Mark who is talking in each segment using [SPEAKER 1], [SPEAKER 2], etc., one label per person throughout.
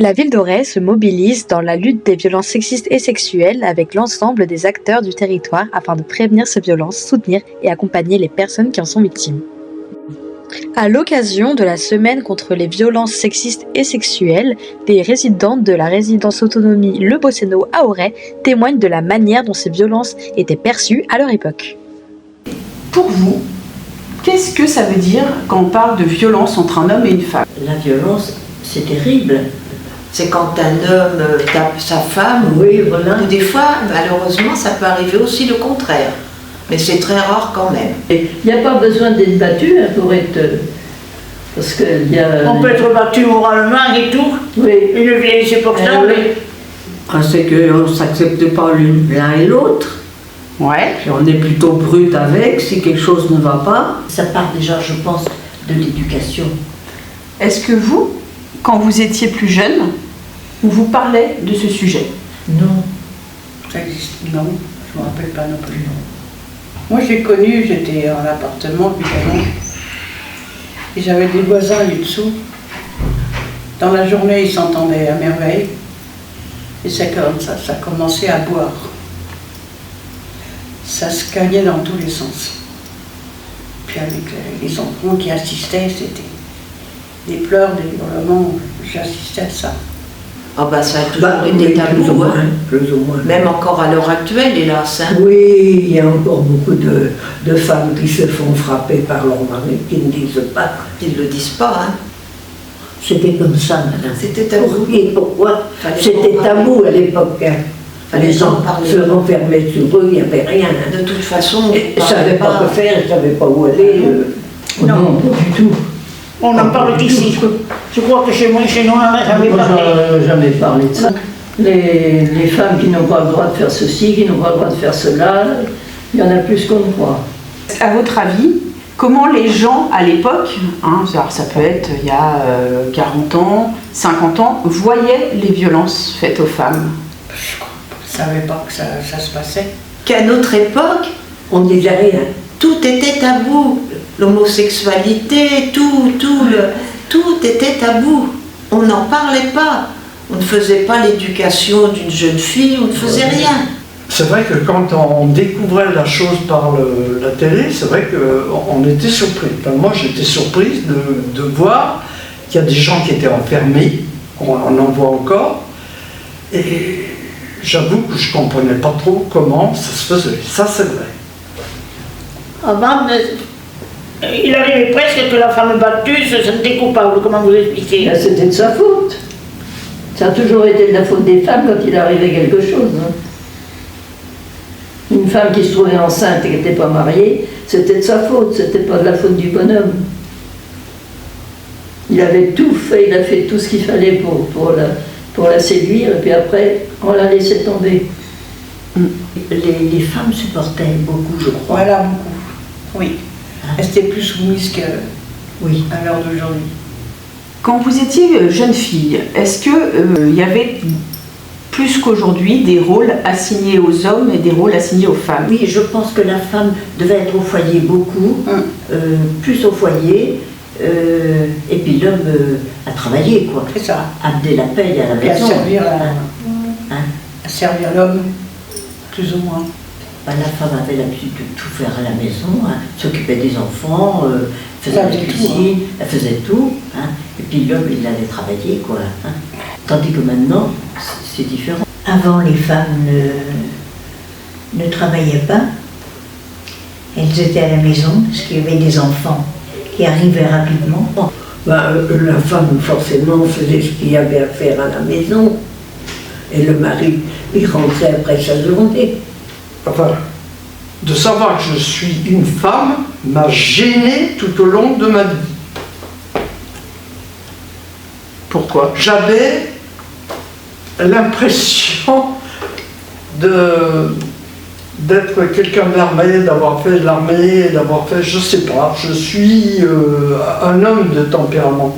[SPEAKER 1] La ville d'Auray se mobilise dans la lutte des violences sexistes et sexuelles avec l'ensemble des acteurs du territoire afin de prévenir ces violences, soutenir et accompagner les personnes qui en sont victimes. À l'occasion de la semaine contre les violences sexistes et sexuelles, des résidentes de la résidence autonomie Le Bosséno à Auray témoignent de la manière dont ces violences étaient perçues à leur époque.
[SPEAKER 2] Pour vous, qu'est-ce que ça veut dire quand on parle de violence entre un homme et une femme?
[SPEAKER 3] La violence, c'est terrible.
[SPEAKER 4] C'est quand un homme tape sa femme,
[SPEAKER 3] Oui, voilà.
[SPEAKER 4] ou des fois, malheureusement, ça peut arriver aussi le contraire. Mais c'est très rare quand même.
[SPEAKER 3] Il n'y a pas besoin d'être battu pour être... Parce qu'il y a...
[SPEAKER 5] On peut être battu moralement et tout.
[SPEAKER 3] Oui.
[SPEAKER 5] Une vieille, c'est pour ça.
[SPEAKER 3] oui.
[SPEAKER 6] C'est qu'on ne s'accepte pas l'un et l'autre.
[SPEAKER 2] Ouais.
[SPEAKER 6] Puis on est plutôt brute avec si quelque chose ne va pas.
[SPEAKER 3] Ça part déjà, je pense, de l'éducation.
[SPEAKER 2] Est-ce que vous, quand vous étiez plus jeune, on vous parlait de ce sujet?
[SPEAKER 3] Non.
[SPEAKER 5] Ça existe. Non, je ne me rappelle pas non plus. Moi j'ai connu, j'étais en appartement évidemment. Et j'avais des voisins du dessous. Dans la journée, ils s'entendaient à merveille. Et c'est comme ça commençait à boire. Ça se cagnait dans tous les sens. Puis avec les enfants qui assistaient, c'était des pleurs, des hurlements, j'assistais à ça.
[SPEAKER 4] Ah bah ça a toujours été tabou, hein.
[SPEAKER 6] Plus ou moins.
[SPEAKER 4] Même encore à l'heure actuelle, hélas. Hein.
[SPEAKER 6] Oui, il y a encore beaucoup de femmes qui se font frapper par leur mari, qui ne disent pas.
[SPEAKER 4] Ils ne le disent pas. Hein.
[SPEAKER 3] C'était comme ça, madame.
[SPEAKER 4] C'était tabou.
[SPEAKER 3] Et pourquoi?
[SPEAKER 4] Fallait
[SPEAKER 3] C'était
[SPEAKER 4] en
[SPEAKER 3] tabou à l'époque.
[SPEAKER 4] Fallait
[SPEAKER 3] Les
[SPEAKER 4] en
[SPEAKER 3] gens
[SPEAKER 4] parler.
[SPEAKER 3] se renfermaient sur eux, il n'y avait rien.
[SPEAKER 4] De toute façon,
[SPEAKER 3] Ils ne savaient pas quoi faire, ils ne savaient pas où aller.
[SPEAKER 5] Non.
[SPEAKER 3] Pas du tout.
[SPEAKER 5] On en parle ici. Je crois que chez nous, on n'en a jamais
[SPEAKER 3] Moi,
[SPEAKER 5] parlé.
[SPEAKER 3] j'en ai jamais parlé de ça. Les femmes qui n'ont pas le droit de faire ceci, qui n'ont pas le droit de faire cela, il y en a plus qu'on ne croit.
[SPEAKER 2] À votre avis, comment les gens à l'époque, alors ça peut être il y a 40 ans, 50 ans, voyaient les violences faites aux femmes?
[SPEAKER 5] Je ne savais pas que ça se passait.
[SPEAKER 4] qu'à notre époque,
[SPEAKER 3] On ne disait rien.
[SPEAKER 4] tout était tabou. L'homosexualité, tout était tabou. On n'en parlait pas. On ne faisait pas l'éducation d'une jeune fille, on ne faisait rien.
[SPEAKER 7] C'est vrai que quand on découvrait la chose par la télé, c'est vrai qu'on était surpris. Enfin, moi, j'étais surprise de voir qu'il y a des gens qui étaient enfermés, on en voit encore, et j'avoue que je ne comprenais pas trop comment ça se faisait. Ça, c'est vrai.
[SPEAKER 5] Avant, il arrivait presque que la femme battue se sentait coupable. Comment vous expliquez?
[SPEAKER 3] Là, c'était de sa faute. Ça a toujours été de la faute des femmes quand il arrivait quelque chose. Une femme qui se trouvait enceinte et qui n'était pas mariée, c'était de sa faute, c'était pas de la faute du bonhomme. Il avait tout fait, il a fait tout ce qu'il fallait pour la séduire, et puis après, on l'a laissé tomber. Les femmes supportaient beaucoup, je crois.
[SPEAKER 5] Voilà, beaucoup. Oui. Elles étaient plus soumises qu'à
[SPEAKER 3] Oui.
[SPEAKER 5] l'heure d'aujourd'hui.
[SPEAKER 2] Quand vous étiez jeune fille, est-ce qu'il y avait plus qu'aujourd'hui des rôles assignés aux hommes et des rôles assignés aux femmes?
[SPEAKER 3] Oui, je pense que la femme devait être au foyer beaucoup, plus au foyer, et puis l'homme à travailler, quoi.
[SPEAKER 5] C'est ça.
[SPEAKER 3] Amener la paye à la
[SPEAKER 5] Et à
[SPEAKER 3] maison.
[SPEAKER 5] servir,
[SPEAKER 3] Hein.
[SPEAKER 5] à servir l'homme, plus ou moins.
[SPEAKER 3] La femme avait l'habitude de tout faire à la maison, s'occupait des enfants, faisait la cuisine, elle faisait tout. Et puis l'homme, il allait travailler, quoi. Tandis que maintenant, c'est différent.
[SPEAKER 8] Avant, les femmes ne travaillaient pas. Elles étaient à la maison parce qu'il y avait des enfants qui arrivaient rapidement.
[SPEAKER 6] La femme, forcément, faisait ce qu'il y avait à faire à la maison. Et le mari, il rentrait après sa journée.
[SPEAKER 7] Enfin, de savoir que je suis une femme m'a gêné tout au long de ma vie.
[SPEAKER 2] Pourquoi?
[SPEAKER 7] J'avais l'impression d'être quelqu'un de l'armée, d'avoir fait de l'armée, d'avoir fait, je sais pas, je suis un homme de tempérament,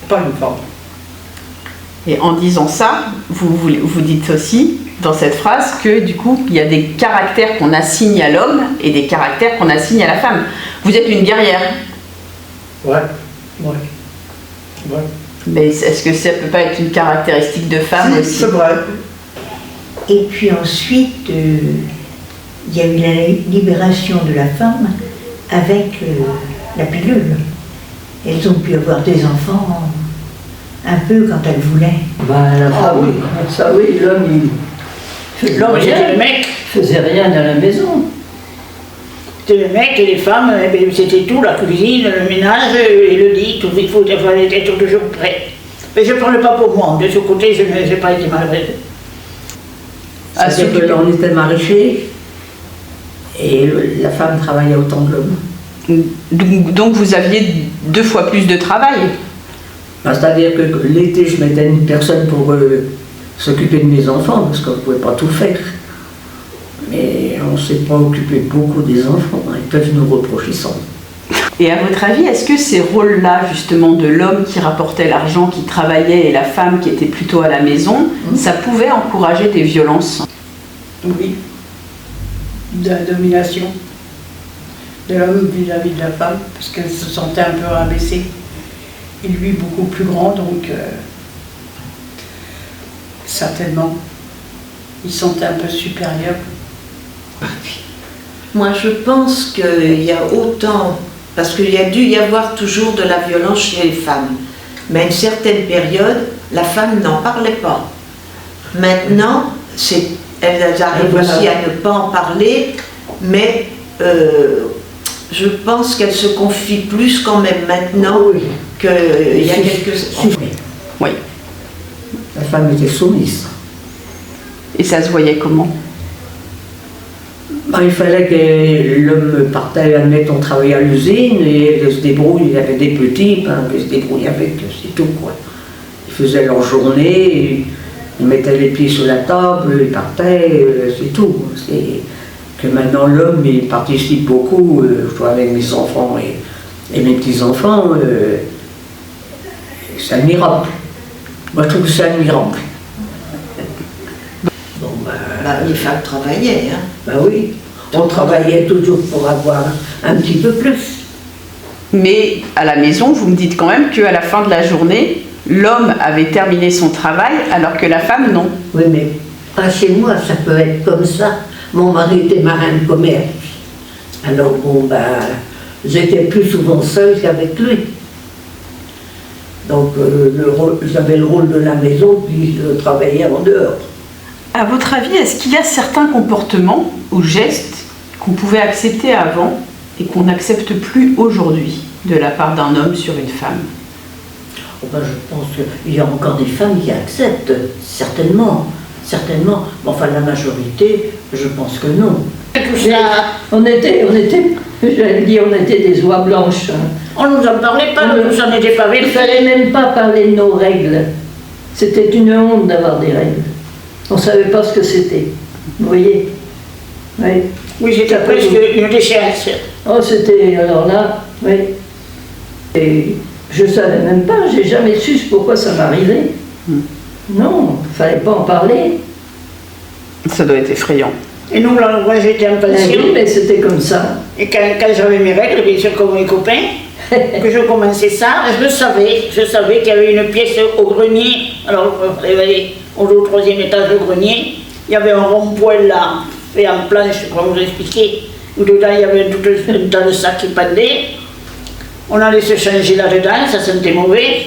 [SPEAKER 7] pas une femme.
[SPEAKER 2] Et en disant ça, vous dites aussi dans cette phrase que du coup, il y a des caractères qu'on assigne à l'homme et des caractères qu'on assigne à la femme. Vous êtes une guerrière.
[SPEAKER 7] Ouais, ouais, ouais.
[SPEAKER 2] Mais est-ce que ça peut pas être une caractéristique de femme
[SPEAKER 7] Si,
[SPEAKER 2] aussi?
[SPEAKER 7] c'est vrai.
[SPEAKER 8] Et puis ensuite, il y a eu la libération de la femme avec la pilule. Elles ont pu avoir des enfants un peu quand elles voulaient.
[SPEAKER 6] Oui, ça oui, l'homme
[SPEAKER 5] L'homme, c'était le mec.
[SPEAKER 6] faisait rien dans la maison.
[SPEAKER 5] C'était le mec et les femmes, eh bien, c'était tout, la cuisine, le ménage et le lit, tout, il fallait être toujours prêt. Mais je ne parle pas pour moi, de ce côté, je n'ai pas été malheureuse.
[SPEAKER 6] C'est-à-dire que l'on était maraîcher et la femme travaillait autant que l'homme.
[SPEAKER 2] Donc vous aviez 2 fois plus de travail.
[SPEAKER 6] C'est-à-dire que l'été, je mettais une personne pour s'occuper de mes enfants, parce qu'on ne pouvait pas tout faire. Mais on ne s'est pas occupé beaucoup des enfants. Ils peuvent nous reprocher ça.
[SPEAKER 2] Et à votre avis, est-ce que ces rôles-là, justement, de l'homme qui rapportait l'argent, qui travaillait, et la femme qui était plutôt à la maison, ça pouvait encourager des violences?
[SPEAKER 5] Oui. De la domination de l'homme vis-à-vis de la femme, parce qu'elle se sentait un peu rabaissée. Et lui beaucoup plus grand, donc certainement, il se sentait un peu supérieur.
[SPEAKER 4] Moi, je pense qu'il y a autant, parce qu'il y a dû y avoir toujours de la violence chez les femmes, mais à une certaine période, la femme n'en parlait pas. Maintenant, elles arrivent aussi à ne pas en parler, mais je pense qu'elles se confient plus quand même maintenant qu'il y a quelques années.
[SPEAKER 2] Oui.
[SPEAKER 6] La femme était soumise.
[SPEAKER 2] Et ça se voyait comment?
[SPEAKER 6] Il fallait que l'homme partait, admettons, travailler à l'usine et elle se débrouille, il y avait des petits, elle se débrouille avec, c'est tout quoi. Ils faisaient leur journée, ils mettaient les pieds sur la table, ils partaient, c'est tout. C'est que maintenant l'homme il participe beaucoup, je vois avec mes enfants et mes petits-enfants, c'est admirable. Moi je trouve que c'est admirable. Bon,
[SPEAKER 4] Les femmes travaillaient, hein.
[SPEAKER 6] Oui. On travaillait toujours pour avoir un petit peu plus.
[SPEAKER 2] Mais à la maison, vous me dites quand même qu'à la fin de la journée, l'homme avait terminé son travail alors que la femme non.
[SPEAKER 6] Oui, mais pas chez moi, ça peut être comme ça. Mon mari était marin de commerce. Alors bon, j'étais plus souvent seule qu'avec lui. Donc j'avais le rôle de la maison, puis je travaillais en dehors.
[SPEAKER 2] À votre avis, est-ce qu'il y a certains comportements ou gestes qu'on pouvait accepter avant et qu'on n'accepte plus aujourd'hui de la part d'un homme sur une femme?
[SPEAKER 3] Je pense qu'il y a encore des femmes qui acceptent, certainement. Certainement. Mais enfin, la majorité, je pense que non.
[SPEAKER 6] On était, j'allais dire, on était des oies blanches.
[SPEAKER 5] On ne nous en parlait pas, nous n'en étions pas
[SPEAKER 6] Il ne fallait même pas parler de nos règles. C'était une honte d'avoir des règles. On ne savait pas ce que c'était. Vous voyez? Oui.
[SPEAKER 5] Oui, c'était presque une déchéance.
[SPEAKER 6] Oh, c'était, alors là, oui. Et je ne savais même pas, j'ai jamais su pourquoi ça m'arrivait. Non, il ne fallait pas en parler.
[SPEAKER 2] Ça doit être effrayant.
[SPEAKER 5] Et nous, là, moi j'étais en pension.
[SPEAKER 6] Oui, mais c'était comme ça.
[SPEAKER 5] Et quand j'avais mes règles, bien sûr, comme mes copains, que je commençais ça, je savais qu'il y avait une pièce au grenier. Alors, il fallait aller au 3e étage du grenier. Il y avait un rond-poil là, fait en planche, comme vous expliquer, où dedans il y avait tout un tas de sacs qui pendaient. On allait se changer là-dedans, ça sentait mauvais.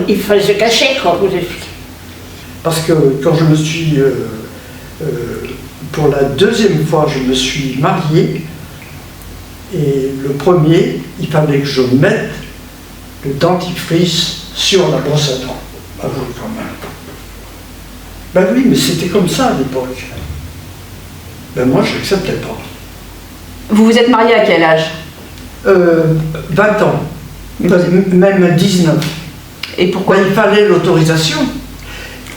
[SPEAKER 5] Il fallait se cacher, quoi, vous expliquer.
[SPEAKER 7] Parce que quand je me suis, pour la 2e fois, je me suis marié, et le premier, il fallait que je mette le dentifrice sur la brosse à dents. Bah oui, quand même. Ben oui, mais c'était comme ça à l'époque. Ben moi, je n'acceptais pas.
[SPEAKER 2] Vous vous êtes marié à quel âge?
[SPEAKER 7] 20 ans, même 19.
[SPEAKER 2] Et pourquoi?
[SPEAKER 7] Il fallait l'autorisation.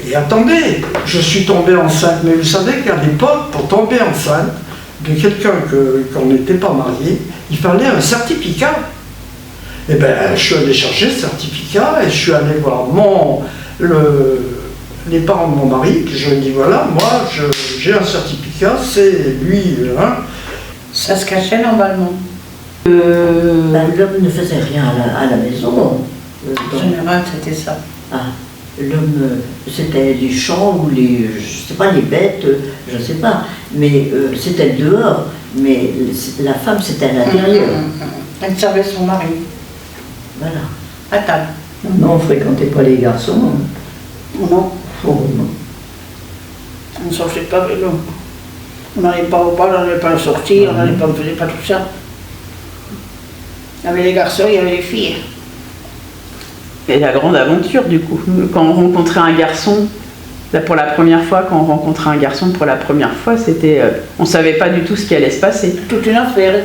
[SPEAKER 7] Et attendez, je suis tombé enceinte, mais vous savez qu'à l'époque, pour tomber enceinte de quelqu'un qu'on n'était pas marié, il fallait un certificat. Et bien, je suis allé chercher ce certificat et je suis allé voir les parents de mon mari, puis je lui ai dit voilà, moi j'ai un certificat, c'est lui. Hein.
[SPEAKER 5] Ça se cachait normalement.
[SPEAKER 3] L'homme ne faisait rien à la maison.
[SPEAKER 5] En général, c'était ça.
[SPEAKER 3] Ah, l'homme, c'était les champs ou les, je sais pas, les bêtes, je sais pas, mais c'était dehors, mais la femme, c'était à l'intérieur.
[SPEAKER 5] Elle servait son mari,
[SPEAKER 3] Voilà.
[SPEAKER 5] à table.
[SPEAKER 6] Non, on ne fréquentait pas les garçons.
[SPEAKER 5] Non,
[SPEAKER 6] Oh, non.
[SPEAKER 5] on ne sortait pas avec nous. On n'allait pas au bal, on n'allait pas sortir, on ne faisait pas tout ça. Il y avait les garçons, il y avait les filles.
[SPEAKER 2] Et la grande aventure, du coup. Quand on rencontrait un garçon, là, pour la première fois, quand on rencontrait un garçon pour la première fois, c'était, on savait pas du tout ce qui allait se passer.
[SPEAKER 5] Toute une affaire.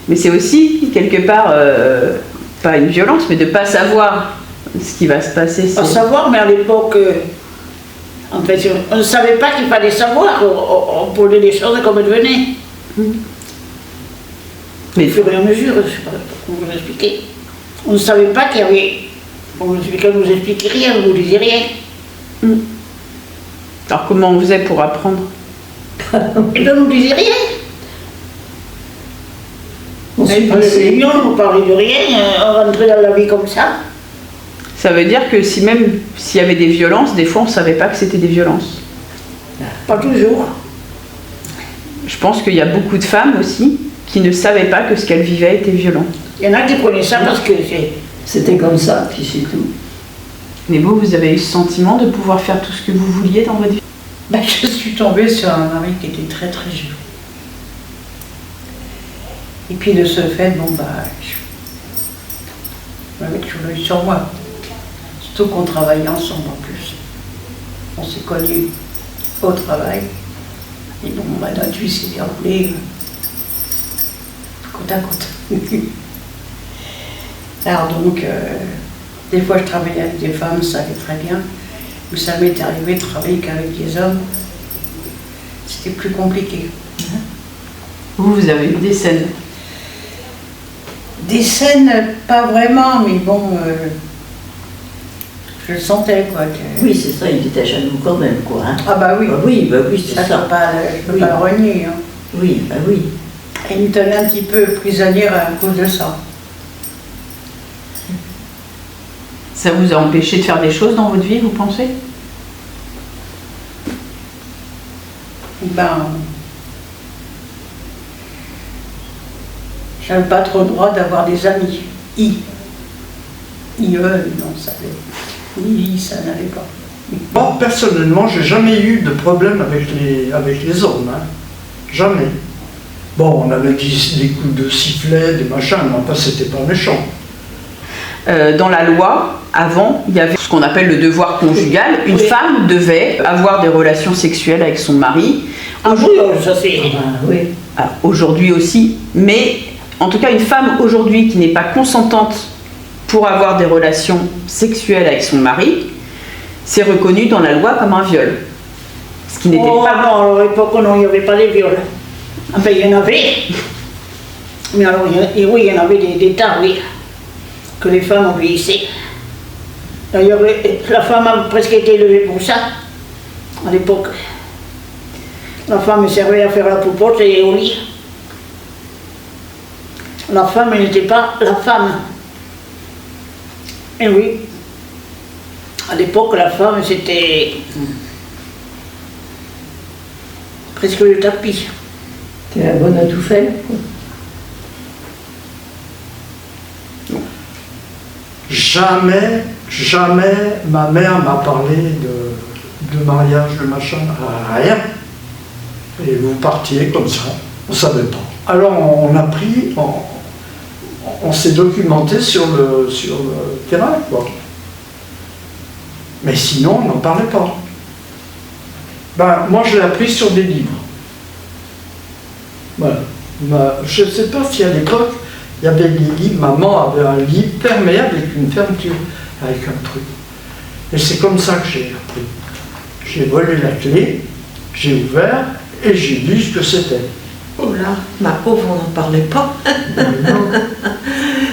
[SPEAKER 2] Mais c'est aussi, quelque part, pas une violence, mais de pas savoir ce qui va se passer.
[SPEAKER 5] Pas savoir, mais à l'époque, en fait, on ne savait pas qu'il fallait savoir. On posait les choses comme elles venaient.
[SPEAKER 2] Mais
[SPEAKER 5] Au fur et à mesure, je ne sais pas comment vous expliquer. On ne savait pas qu'il y avait. On ne nous expliquait rien, on ne nous disait rien.
[SPEAKER 2] alors comment on faisait pour apprendre?
[SPEAKER 5] Et on ne nous disait rien.
[SPEAKER 6] On s'est
[SPEAKER 5] Dans les
[SPEAKER 6] passé.
[SPEAKER 5] réunions, on ne parlait de rien, on rentrait dans la vie comme ça.
[SPEAKER 2] Ça veut dire que si même s'il y avait des violences, des fois on savait pas que c'était des violences.
[SPEAKER 5] Pas toujours.
[SPEAKER 2] Je pense qu'il y a beaucoup de femmes aussi qui ne savaient pas que ce qu'elles vivaient était violent.
[SPEAKER 5] Il y en a qui prenaient ça parce que c'est.
[SPEAKER 6] C'était comme ça, puis c'est tout.
[SPEAKER 2] Mais vous avez eu ce sentiment de pouvoir faire tout ce que vous vouliez dans votre vie?
[SPEAKER 5] Ben, je suis tombée sur un mari qui était très très jeune. Et puis de ce fait, bon bah, j'avais toujours eu sur moi. Surtout qu'on travaillait ensemble en plus. On s'est connus au travail. Et bon, bah, notre vie s'est déroulée côte à côte. Alors donc, des fois je travaillais avec des femmes, ça allait très bien. Mais ça m'est arrivé de travailler qu'avec des hommes. C'était plus compliqué.
[SPEAKER 2] Vous avez eu des scènes?
[SPEAKER 5] Des scènes, pas vraiment, mais bon, je le sentais quoi.
[SPEAKER 3] Oui, c'est ça, il était jaloux quand même, quoi. Hein.
[SPEAKER 5] Ah bah oui,
[SPEAKER 3] Bah oui, c'est
[SPEAKER 5] ça je
[SPEAKER 3] ça.
[SPEAKER 5] peux
[SPEAKER 3] Oui.
[SPEAKER 5] pas le renier. Hein.
[SPEAKER 3] Oui, bah oui.
[SPEAKER 5] Et il me tenait un petit peu prisonnière à cause de ça.
[SPEAKER 2] Ça vous a empêché de faire des choses dans votre vie, vous pensez?
[SPEAKER 5] Ben, j'avais pas trop le droit d'avoir des amis. IE, non, ça allait. I, ça n'allait pas.
[SPEAKER 7] Moi, personnellement, j'ai jamais eu de problème avec les hommes. Hein. Jamais. Bon, on avait des coups de sifflet, des machins, mais enfin, c'était pas méchant.
[SPEAKER 2] Dans la loi, avant, il y avait ce qu'on appelle le devoir conjugal. Une femme devait avoir des relations sexuelles avec son mari.
[SPEAKER 5] Ah oui, ça c'est.
[SPEAKER 3] Oui.
[SPEAKER 2] Alors, aujourd'hui aussi, mais en tout cas, une femme aujourd'hui qui n'est pas consentante pour avoir des relations sexuelles avec son mari, c'est reconnu dans la loi comme un viol. Ce qui n'était pas...
[SPEAKER 5] Non, à l'époque, non, il n'y avait pas de viols. Enfin, il y en avait. Mais alors, oui, il y en avait des tas, oui. Que les femmes obéissaient. D'ailleurs, la femme a presque été élevée pour ça, à l'époque. La femme servait à faire la poupote et au lit. La femme, elle n'était pas la femme. Et oui, à l'époque, la femme, c'était presque le tapis.
[SPEAKER 6] T'es la bonne à tout faire, quoi.
[SPEAKER 7] Jamais ma mère m'a parlé de mariage, de machin, rien. Et vous partiez comme ça, on ne savait pas. Alors on a pris, on s'est documenté sur le terrain, quoi. Mais sinon, on n'en parlait pas. Ben, moi, je l'ai appris sur des livres. Voilà. Je ne sais pas si à l'époque, il y avait des livres, maman avait un livre fermé avec une fermeture, avec un truc. Et c'est comme ça que j'ai appris. J'ai volé la clé, j'ai ouvert et j'ai vu ce que c'était.
[SPEAKER 4] Oh là, ma pauvre, on n'en parlait pas.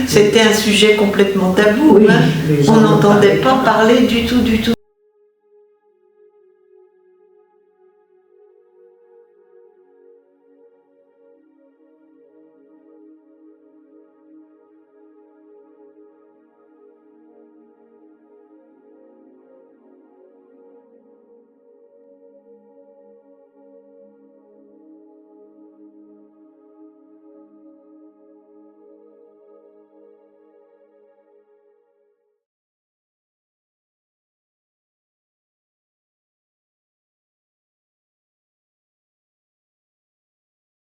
[SPEAKER 4] C'était un sujet complètement tabou.
[SPEAKER 6] Oui,
[SPEAKER 4] Hein.
[SPEAKER 6] les
[SPEAKER 4] On
[SPEAKER 6] gens
[SPEAKER 4] n'entendait
[SPEAKER 6] parlaient
[SPEAKER 4] pas parler du tout, du tout,